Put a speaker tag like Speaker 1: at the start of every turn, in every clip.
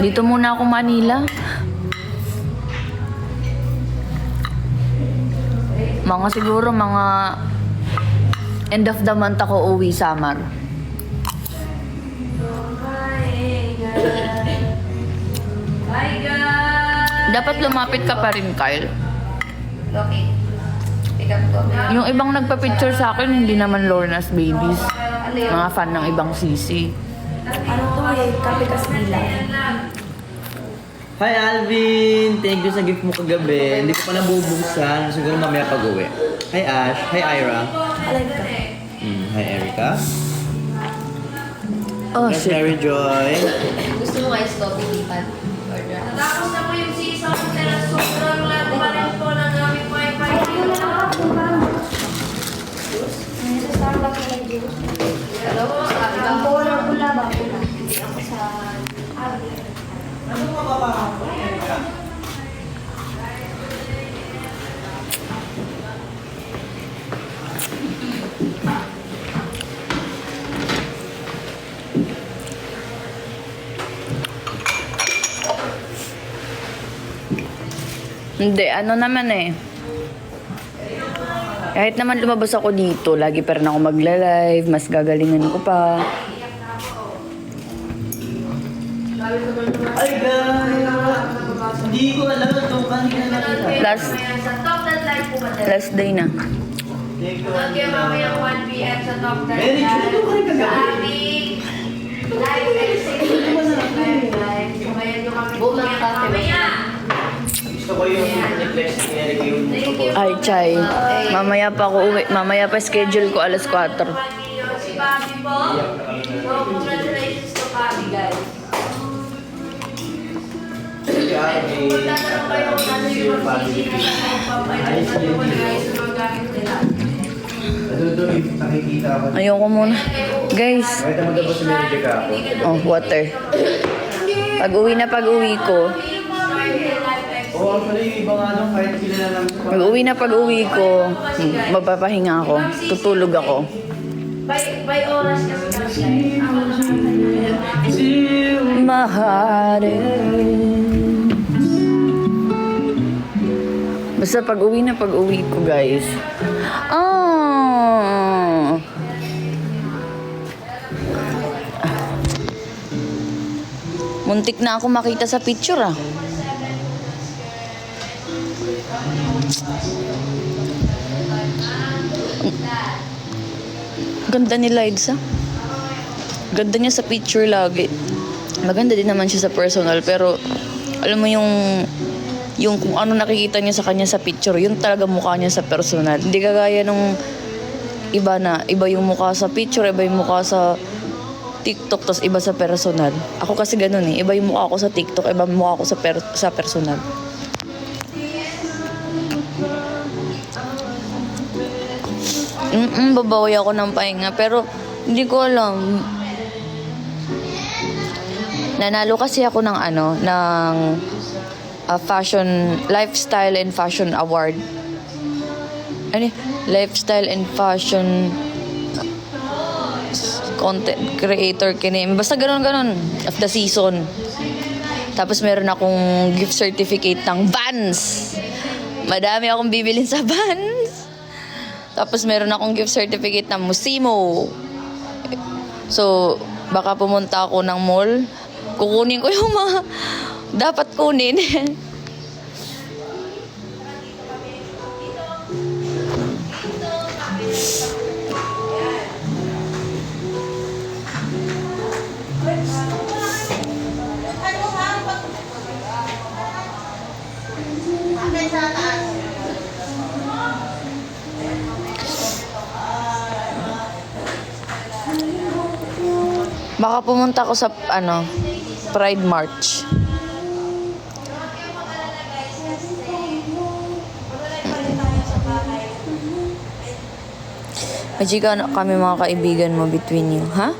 Speaker 1: Dito muna ako Manila. Mga siguro mga end of the month ako uwi Samar. Dapat lumapit ka pa rin, Kyle.
Speaker 2: Okay. Pick up ko.
Speaker 1: Yung ibang nagpa-picture sa akin, hindi naman Lorna's babies.
Speaker 2: Ano yun?
Speaker 1: Mga fan ng ibang sisi.
Speaker 2: Ano to eh? Kape Kastila.
Speaker 3: Hi Alvin! Thank you sa gift mo kagabi. Hindi ko pa nabubuksan. Siguro mamaya pag-uwi. Hi Ash. Hi Ira.
Speaker 2: Alive ka.
Speaker 3: Hi Erica.
Speaker 1: Oh,
Speaker 3: Hi
Speaker 1: shit.
Speaker 3: Mary Joy.
Speaker 2: Gusto mo nga stop ilipan? Order.
Speaker 4: Tapos na po yung season nila, sobrang lag pa rin po ng aming wifi.
Speaker 2: Hello?
Speaker 4: Ang pula ba? Hindi ako sa...
Speaker 1: Hindi, ano naman eh. Kahit naman lumabas ako dito, lagi pa rin ako magla-live, mas gagalingan ko pa.
Speaker 3: Ay guys! Hindi ko alam ito. Kanina nakita.
Speaker 4: Sa top 10 live po ba din?
Speaker 1: Last day na.
Speaker 3: Thank you.
Speaker 4: Okay, mamaya 1 p.m. sa top 10
Speaker 3: Mary Joy, ito ka rin
Speaker 4: Sa
Speaker 3: kagabi.
Speaker 4: aming live live. Sumayan nyo kami mamaya.
Speaker 3: Gusto ko yung reflex ni Eric yung
Speaker 1: Ay, Chay. Mamaya pa ako uwi. Mamaya pa schedule ko alas 4.
Speaker 4: Si Bobby po. So, congratulations to Bobby, guys. Magtatanong kayo kung ano yung mag-easy na papayag sa mga guys sa mga gamit nila.
Speaker 3: nakikita ako.
Speaker 1: Ayoko muna. Guys,
Speaker 3: Kahit naman daw si Mary Joy ka ako.
Speaker 1: oh, water. Pag-uwi ko,
Speaker 3: Oo, actually yung iba nga doon kahit sila na lang sa
Speaker 1: pag-uwi ko, magpapahinga ako. Tutulog ako.
Speaker 4: By oras kasi ako nakakaya.
Speaker 1: Mahalin. Basta pag-uwi ko, guys. Ah. Muntik na ako makita sa picture, ah. Ganda ni Lides, ah. Ganda niya sa picture lagi. Maganda din naman siya sa personal, pero alam mo yung kung ano nakikita niya sa kanya sa picture, yun talaga mukha niya sa personal. Hindi kagaya nung iba na, iba yung mukha sa picture, iba yung mukha sa TikTok, tas iba sa personal. Ako kasi ganun eh, iba yung mukha ko sa TikTok, iba yung mukha ko sa personal. Babawi ako ng pahinga, pero hindi ko alam. Nanalo kasi ako ng fashion, lifestyle and fashion award. Ano? Lifestyle and fashion content creator kinim. Basta ganun of the season. Tapos meron akong gift certificate ng Vans. Madami akong bibilin sa Vans. Tapos meron akong gift certificate ng Musimo. So, baka pumunta ako ng mall. Kukunin ko yung mga dapat kunin. Baka pumunta ako sa Pride March. Majika na kami mga kaibigan mo between you, ha?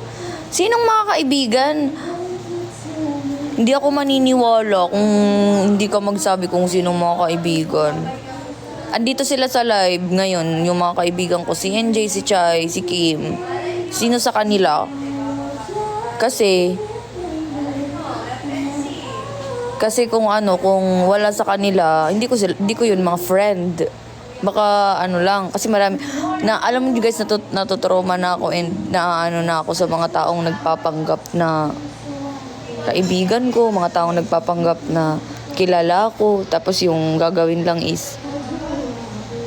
Speaker 1: Sinong mga kaibigan? Hindi ako maniniwala kung hindi ka magsabi kung sinong mga kaibigan. Andito sila sa live ngayon, yung mga kaibigan ko, si NJ, si Chai, si Kim. Sino sa kanila? Kasi Kasi kung wala sa kanila, hindi ko yun mga friend. Baka lang, kasi marami, alam mo guys, natutrauma na ako and na ako sa mga taong nagpapanggap na kaibigan ko, mga taong nagpapanggap na kilala ko, tapos yung gagawin lang is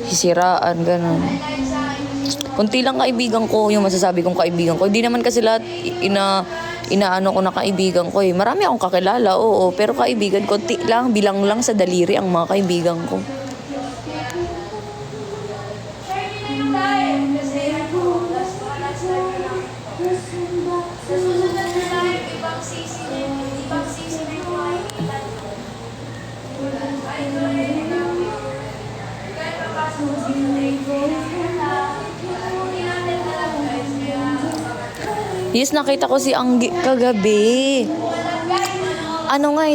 Speaker 1: sisiraan, ganun. Kunti lang kaibigan ko, yung masasabi kong kaibigan ko. Hindi naman kasi lahat inaano ko na kaibigan ko eh. Marami akong kakilala, oo, pero kaibigan, konti lang, bilang lang sa daliri ang mga kaibigan ko. Yes, nakita ko si Anggi kagabi.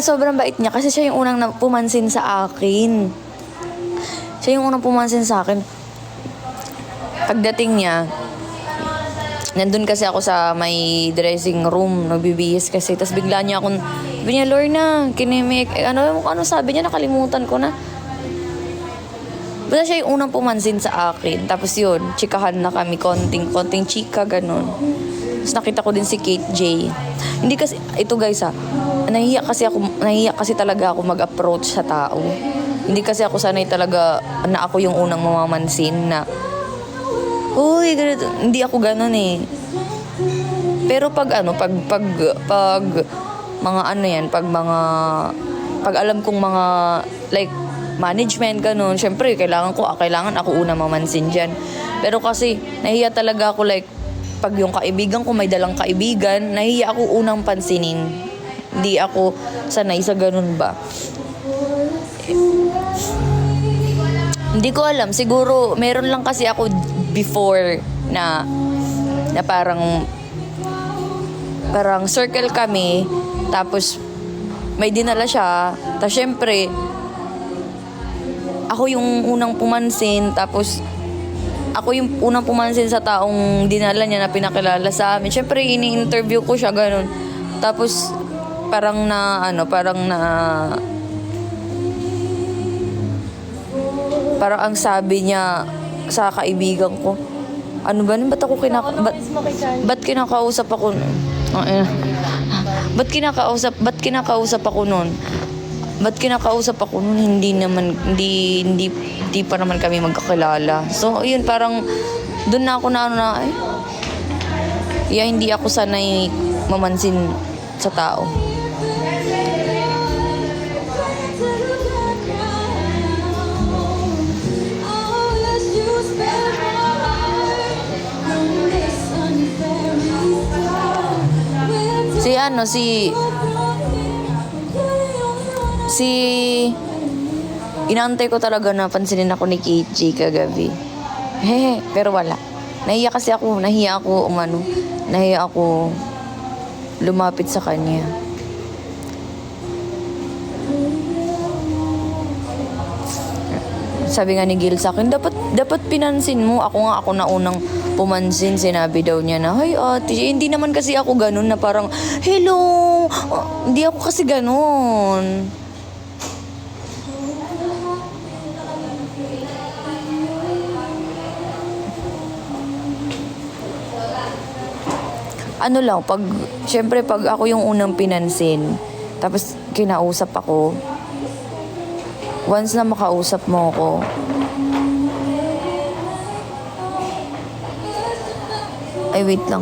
Speaker 1: Sobrang bait niya kasi siya yung unang pumansin sa akin. Siya yung unang pumansin sa akin. Pagdating niya, nandun kasi ako sa may dressing room, nagbibihis kasi. Tapos bigla niya akong, sabi niya, Lorna, kinimik. Ano sabi niya, nakalimutan ko na. Basta siya yung unang pumansin sa akin. Tapos yun, chikahan na kami, konting chika, ganun. Tapos nakita ko din si Kate J. Hindi kasi, ito guys nahihiya kasi talaga ako mag-approach sa tao. Hindi kasi ako sanay talaga na ako yung unang mamamansin na, uy, ganito. Hindi ako ganun eh. Pero pag alam kong mga, like, management, ganun, syempre, kailangan ako una mamansin dyan. Pero kasi, nahiya talaga ako, like, pag yung kaibigan ko, may dalang kaibigan, nahiya ako unang pansinin. Hindi ako sanay sa ganun ba. Hindi ko alam, siguro, meron lang kasi ako before na parang circle kami, tapos may dinala siya, tapos syempre, ako yung unang pumansin, tapos ako yung unang pumansin sa taong dinala niya na pinakilala sa amin. Syempre, ini-interview ko siya, ganun. Tapos, parang ang sabi niya sa kaibigan ko, ba't kinakausap ako nun? Ba't kinakausap ako nun? Hindi pa naman kami magkakilala. So, yun, parang, doon na ako hindi ako sanay mamansin sa tao. Inaantay ko talaga na pansinin ako ni Kate J kagabi. Pero wala. Nahiya ako lumapit sa kanya. Sabi nga ni Gil sa akin, dapat pinansin mo. Ako na unang pumansin. Sinabi daw niya na, "Hay ate, hindi naman kasi ako ganun na parang, hello." Hindi ako kasi ganun. Syempre pag ako yung unang pinansin, tapos kinausap ako, once na makausap mo ako, ay wait lang.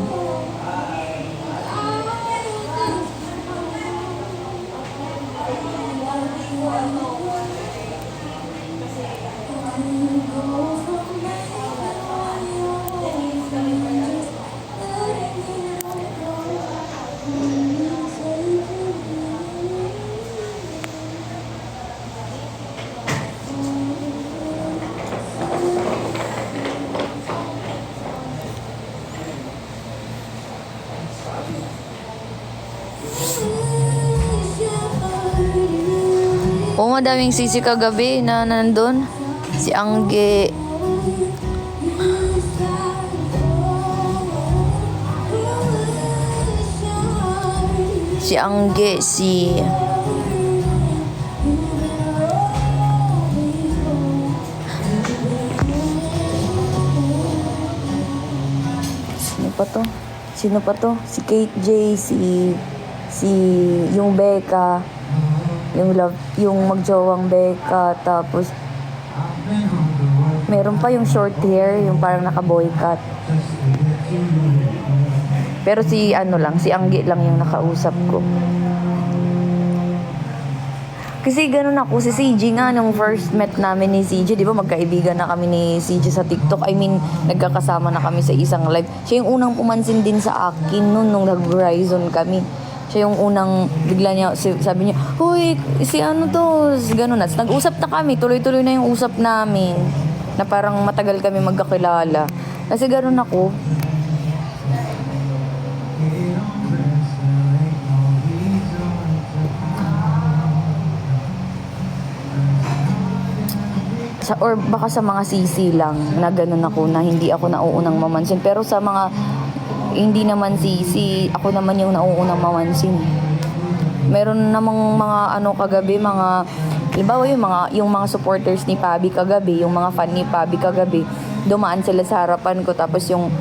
Speaker 1: Madaming sisi kagabi na nandun. Si Angge. Si pa to? Sino pa to? Si Kate J, si yung Becca, yung magjowang Becca, tapos meron pa yung short hair, yung parang naka-boycott. Pero si Anggi lang yung nakausap ko. Kasi ganun ako, si CJ nga, nung first met namin ni CJ, di ba magkaibigan na kami ni CJ sa TikTok. I mean, nagkakasama na kami sa isang live. Siya yung unang pumansin din sa akin nung nag-Verizon kami. Siya yung unang, bigla niya, sabi niya, "Hoy, si ano to?" Ganun na. Nag-usap na kami, tuloy-tuloy na yung usap namin. Na parang matagal kami magkakilala. Kasi ganun ako. Or baka sa mga sisi lang na ganun ako, na hindi ako nauunang mamansin. Pero sa mga hindi naman sisi, ako naman yung nauunang mamansin. Meron namang mga kagabi, mga halimbawa yung mga supporters ni Pabi kagabi, yung mga fan ni Pabi kagabi, dumaan sila sa harapan ko, tapos yung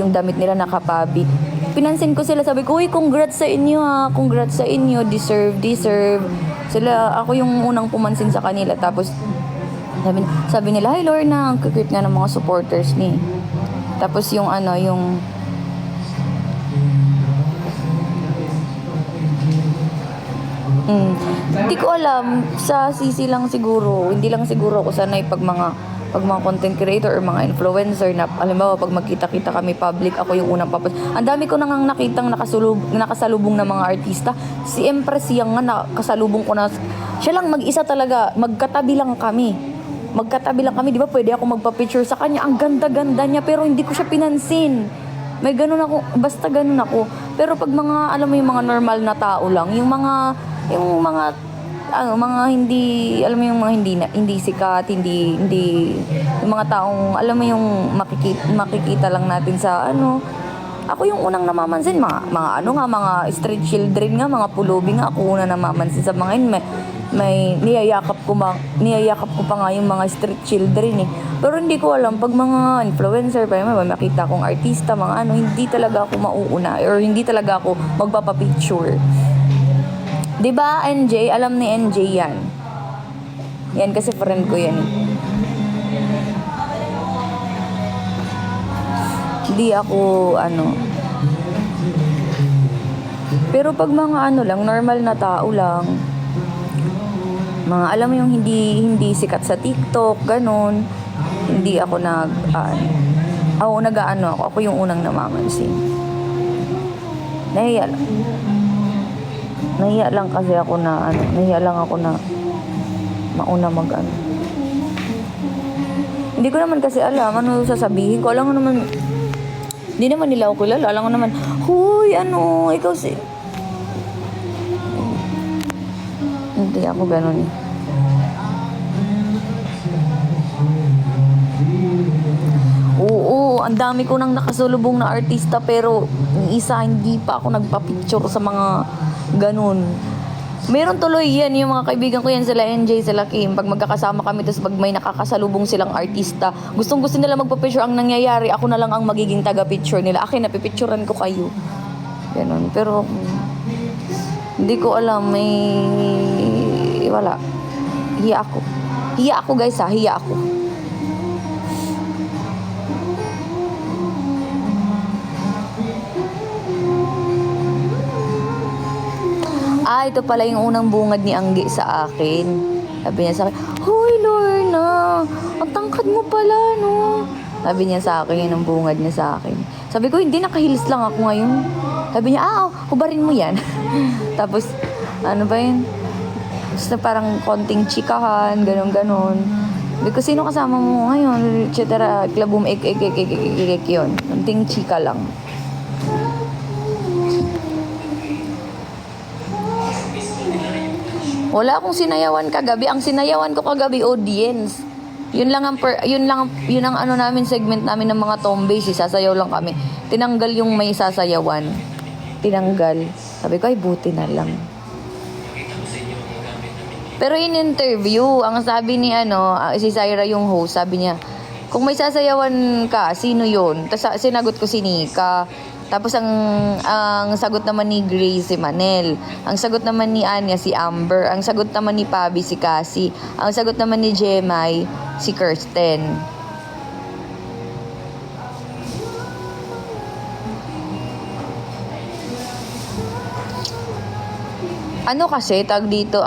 Speaker 1: damit nila naka-Pabi. Pinansin ko sila, sabi ko, "Uy, congrats sa inyo ha, congrats sa inyo, deserve." Sila, ako yung unang pumansin sa kanila, tapos sabi nila, "Hi Lorna, ang cute nga ng mga supporters ni." Tapos hindi ko alam, sa sisi lang siguro, hindi lang siguro ako sanay pag mga content creator or mga influencer na, halimbawa pag magkita-kita kami public, ako yung unang papas. Ang dami ko nang nakitang nakasalubong na mga artista. Si Empress Yang nga, nakasalubong ko na, siya lang mag-isa talaga, magkatabi lang kami, di ba? Pwede ako magpa-picture sa kanya. Ang ganda-ganda niya, pero hindi ko siya pinansin. May ganun ako, basta ganun ako. Pero pag mga, alam mo, yung mga normal na tao lang, yung mga hindi, alam mo, yung mga hindi sikat, hindi, yung mga taong, alam mo, yung makikita lang natin sa ako yung unang namamansin, mga street children nga, mga pulubi nga, ako una namamansin sa mga yun. May niyayakap ko pa nga yung mga street children eh. Pero hindi ko alam, pag mga influencer, pa may makita akong artista, hindi talaga ako mauuna, or hindi talaga ako magpapapicture. Diba, NJ? Alam ni NJ yan. Yan, kasi friend ko yan. Hindi ako, Pero pag mga lang, normal na tao lang, mga alam mo yung hindi sikat sa TikTok, ganun, hindi ako ako yung unang namamansin. Nahiya lang kasi ako na mauna Hindi ko naman kasi alam ano sasabihin ko. Alam ko naman, hindi naman nila ako kilala. Alam ko naman, "Huy, ikaw si..." Hindi ako ganun eh. Oo, ang dami ko nang nakasulubong na artista, pero isa hindi pa ako nagpa-picture sa mga ganun. Meron tuloy yan, yung mga kaibigan ko yan, sila NJ, sila Kim. Pag magkakasama kami, tapos pag may nakakasalubong silang artista, gustong-gusto nila magpa-picture. Ang nangyayari, ako na lang ang magiging taga-picture nila. Akin, napipicturean ko kayo. Ganun. Pero, hindi ko alam, wala. Hiya ako guys ha, hiya ako. Ito pala yung unang bungad ni Anggi sa akin. Sabi niya sa akin, "Hoy Lorna, ang tangkad mo pala, no?" Sabi niya sa akin, yun ang bungad niya sa akin. Sabi ko, "Hindi, nakahilis lang ako ngayon." Sabi niya, "Hubarin mo yan." Tapos, ba yun? Basta parang konting chikahan, ganon. Sabi ko, "Sino kasama mo ngayon?" Et cetera. Klabum, yun. Konting chika lang. Wala akong sinayawan kagabi. Ang sinayawan ko kagabi, audience. Yun ang namin, segment namin ng mga tomboys. Sasayaw lang kami. Tinanggal yung may sasayawan. Tinanggal. Sabi ko, ay buti na lang. Pero in interview, ang sabi ni si Zaira yung host, sabi niya, Kung may sasayawan ka, sino yun? Tapos sinagot ko si Nika. Tapos ang sagot naman ni Grace si Manel. Ang sagot naman ni Anya si Amber. Ang sagot naman ni Pabi si Cassie. Ang sagot naman ni Jemai si Kirsten. Ano kasi, tag dito,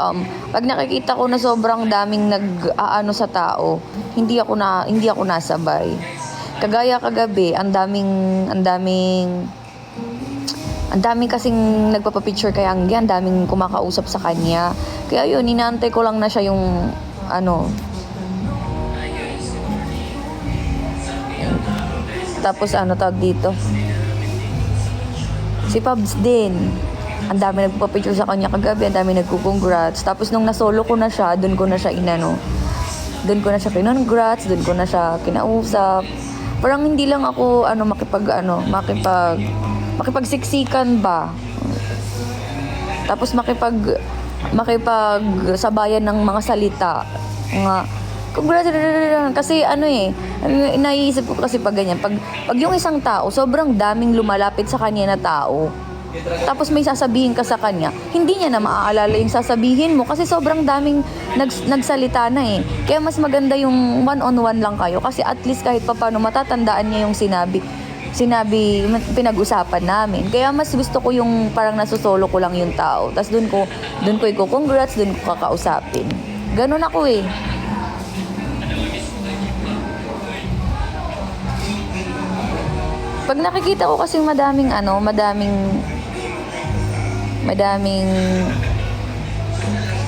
Speaker 1: pag nakikita ko na sobrang daming nag-aano sa tao, hindi ako nasabay. Kagaya kagabi, ang daming kasing nagpapapicture kay Anggi, ang daming kumakausap sa kanya. Kaya yun, inaantay ko lang na siya yung, tapos tag dito. Si Pabs din. Ang dami nagpapicture sa kanya kagabi, ang dami nagko-congrats. Tapos nung nasolo ko na siya, doon ko na siya kinongrats, doon ko na siya kinausap. Parang hindi lang ako makipagsiksikan ba. Tapos makipagsabayan ng mga salita. Congrats, kasi naiisip ko kasi pag ganyan, pag yung isang tao, sobrang daming lumalapit sa kanya na tao, tapos may sasabihin ka sa kanya, hindi niya na maaalala yung sasabihin mo kasi sobrang daming nagsalita na eh. Kaya mas maganda yung one-on-one lang kayo kasi at least kahit papano matatandaan niya yung sinabi pinag-usapan namin. Kaya mas gusto ko yung parang nasusolo ko lang yung tao. Tapos doon ko i-congrats, doon ko kakausapin. Ganun ako eh. Pag nakikita ko kasing madaming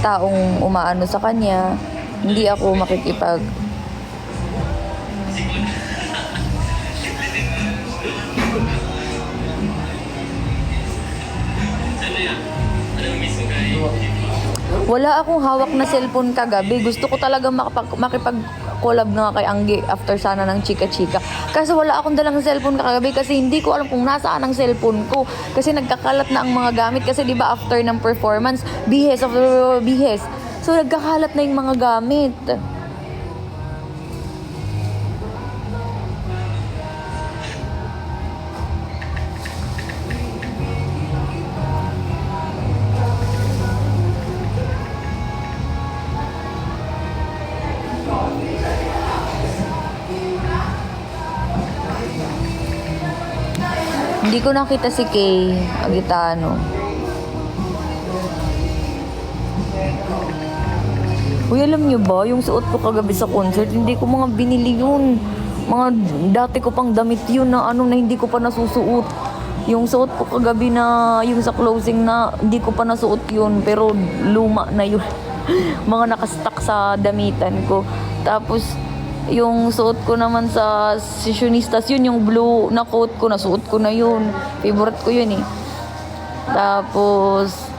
Speaker 1: taong umaano sa kanya, hindi ako makikipag wala akong hawak na cellphone kagabi. Gusto ko talaga makipag-collab nga kay Anggi after sana ng chika-chika. Kasi wala akong dalang cellphone kagabi kasi hindi ko alam kung nasaan ang cellphone ko. Kasi nagkakalat na ang mga gamit. Kasi di ba after ng performance, bihes. So nagkakalat na yung mga gamit. Hindi ko nakita si Kay Agitano. Uy, alam niyo ba, yung suot ko kagabi sa concert, hindi ko mga binili yun. Mga dati ko pang damit yun na hindi ko pa nasusuot. Yung suot ko kagabi na, yung sa closing na, hindi ko pa nasuot yun, pero luma na yun. Mga nakastack sa damitan ko. Tapos, yung suot ko naman sa Sessionistas, yun yung blue na coat ko, nasuot ko na yun. Favorite ko yun eh. Tapos,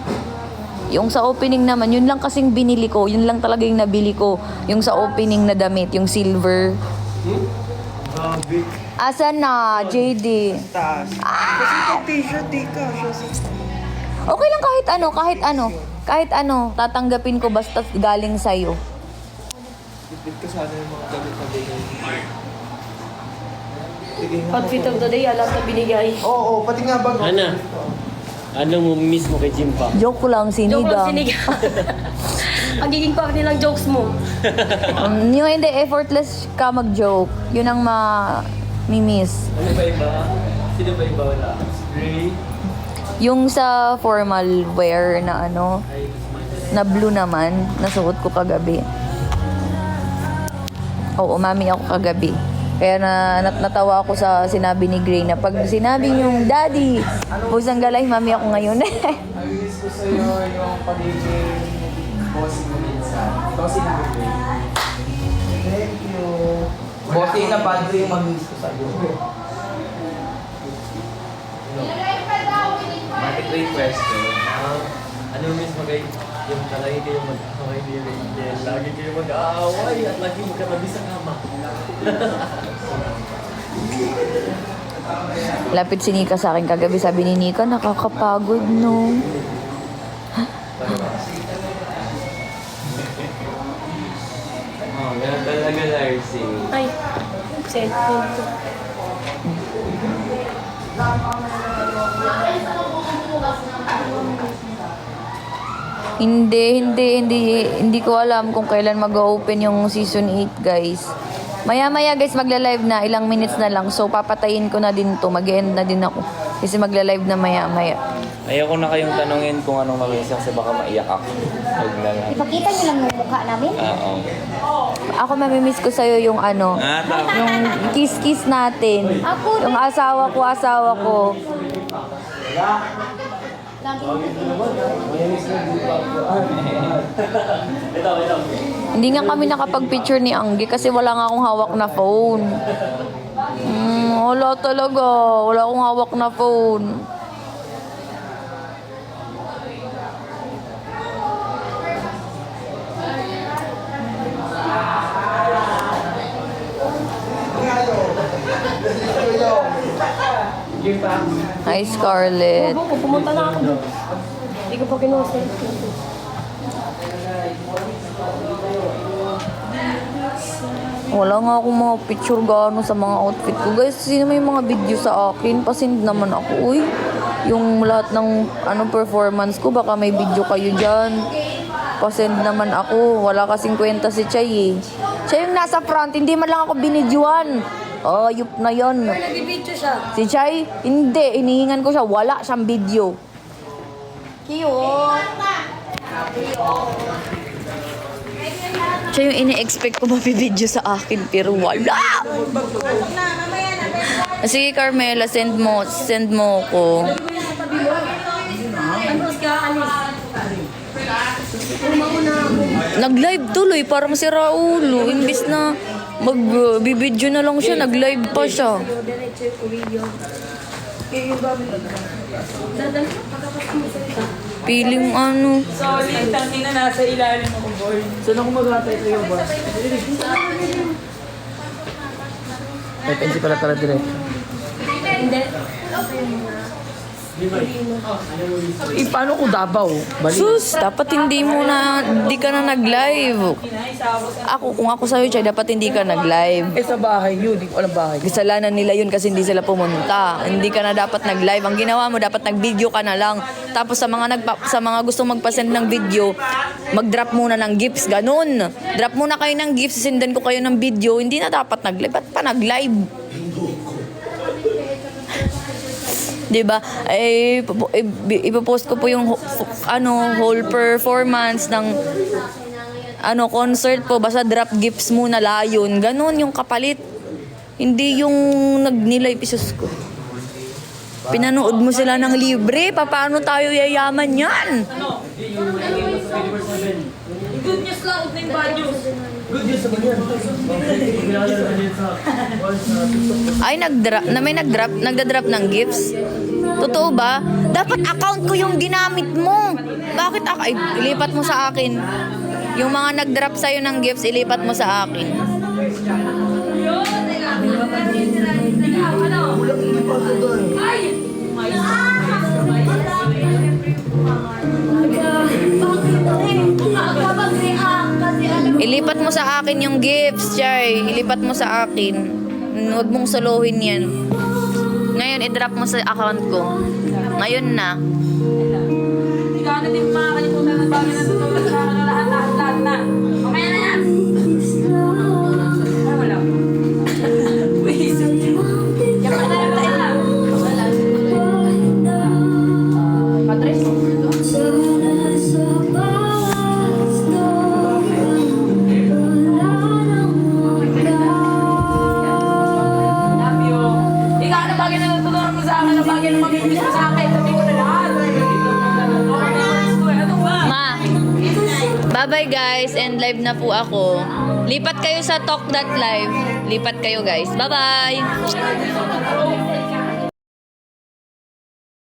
Speaker 1: yung sa opening naman, yun lang kasing binili ko. Yun lang talaga yung nabili ko. Yung sa opening na damit, yung silver. Asan na, JD?
Speaker 5: Taas. Kasi itong t-shirt, di ka.
Speaker 1: Okay lang kahit ano, tatanggapin ko basta galing sa'yo.
Speaker 5: Bitbit ka sana yung mga damit na bigay. Sige nga.
Speaker 2: Outfit of the day, alam na binigay.
Speaker 5: Oo, pati nga bag.
Speaker 6: Ana, ano mo miss mo kay Jimpa?
Speaker 1: Joke ko lang,
Speaker 2: Joke lang
Speaker 1: sinigang.
Speaker 2: sinigang. Ang giging pa nilang jokes mo.
Speaker 1: Yung hindi, effortless ka mag-joke. Yun ang ma-miss.
Speaker 6: Ano ba iba? Sino ba iba wala? Gray?
Speaker 1: Yung sa formal wear na na blue naman, nasuot ko kagabi. Oo, umami ako kagabi. Kaya natawa ako sa sinabi ni Gray na pag sinabi niyong, Daddy, pusang galay, mami ako ngayon.
Speaker 5: Nag-miss ko sa'yo yung pagiging bossing mo minsan. Bossing mo rin. Thank you. Bossing na bad yung mag-miss ko sa'yo.
Speaker 6: Matik request ko. Ano miss mo kay Jimpa? Lagi kayo mag-away ni Rachel. Lagi kayo mag-aaway at lagi magkatabi sa kama.
Speaker 1: Lapit si Nika sa akin kagabi. Sabi ni Nika, nakakapagod, no?
Speaker 6: Oh, ganun talaga, Larcy.
Speaker 2: Ay, Cellphone ko.
Speaker 1: Hindi ko alam kung kailan mag-open yung season 8, guys. Maya-maya, guys, magla-live na. Ilang minutes na lang. So, papatayin ko na din to. Mag-end na din ako. Kasi magla-live na maya-maya.
Speaker 6: Ayoko na kayong tanungin kung anong mag-isa kasi baka maiyak ako. Huwag na lang.
Speaker 7: Ipakita niyo lang yung mukha namin.
Speaker 6: Oo.
Speaker 1: Ako, mamimiss ko sa'yo yung ano,
Speaker 6: Tama.
Speaker 1: yung kiss-kiss natin. Yung asawa ko. Hindi nga kami nakapag-picture ni Anggi kasi wala nga akong hawak na phone. Wala talaga. Wala akong hawak na phone. Hi, Scarlett.
Speaker 2: Ako, pumunta na ako doon. Hindi ko pa kinuha sa
Speaker 1: Wala nga akong mga picture gaano sa mga outfit ko. Guys, sino may mga video sa akin? Pasend naman ako. Uy, yung lahat ng performance ko, baka may video kayo dyan. Pasend naman ako. Wala kasing kwenta si Chay eh. Siya yung nasa front, hindi man lang ako binidyoan. Ayup na yon.
Speaker 2: Nag-video siya.
Speaker 1: Si Chay, hindi. Hinihingan ko siya. Wala siyang video. Siya yung ini-expect ko mapibideo sa akin, pero wala. Sige, Carmela, send mo ko. Nag-live tuloy, parang si Raulo. Imbis na magbibideo na lang siya, nag-live pa siya.
Speaker 2: Diretso yung video. Yung gamit. Dadal ka, pagkakas mo sa
Speaker 1: Piling ano.
Speaker 5: Sorry, tangin na nasa ilalim ako, boy. Saan ako maghatay kayo, boss? May pensi pala diretso.
Speaker 2: Hindi.
Speaker 5: Paano ko Davao?
Speaker 1: Sus, dapat hindi ka na nag-live. Kung ako sa'yo, Chay, dapat hindi ka nag-live.
Speaker 5: Sa bahay yun, di ko alam bahay.
Speaker 1: Kasalanan nila yun kasi hindi sila pumunta. Hindi ka na dapat nag-live. Ang ginawa mo, dapat nag-video ka na lang. Tapos sa mga gustong magpa-send ng video, mag-drop muna ng gifts. Ganun. Drop muna kayo ng gifts, sindan ko kayo ng video. Hindi na dapat nag-live. Ba't pa nag-live? Diba? Ipopost ko po yung whole performance ng concert po. Basta drop gifts muna layon. Ganon yung kapalit. Hindi yung nag-nilay pisos ko. Pinanood mo sila ng libre. Paano tayo yayaman yan?
Speaker 5: Good news lang, huwag na yung bad news. Good news naman yan.
Speaker 1: Ay, nagda-drop ng gifts? Totoo ba? Dapat account ko yung ginamit mo. Bakit ay, ilipat mo sa akin. Yung mga nag-drop sa'yo ng gifts, ilipat mo sa akin. Ilipat mo sa akin yung gifts, Chay. Ilipat mo sa akin. Huwag mong solohin yan. Ngayon, i-drop mo sa account ko. Ngayon na.
Speaker 5: Hindi ka na din makakalimutan ng bagay na tutulog sa akin na lahat na. Mamaya na yan! Ay, wala. Wait. Yan ka na lang tayo na. Patres.
Speaker 1: Bye-bye guys, and live na po ako. Lipat kayo sa talk.live. Lipat kayo guys. Bye-bye!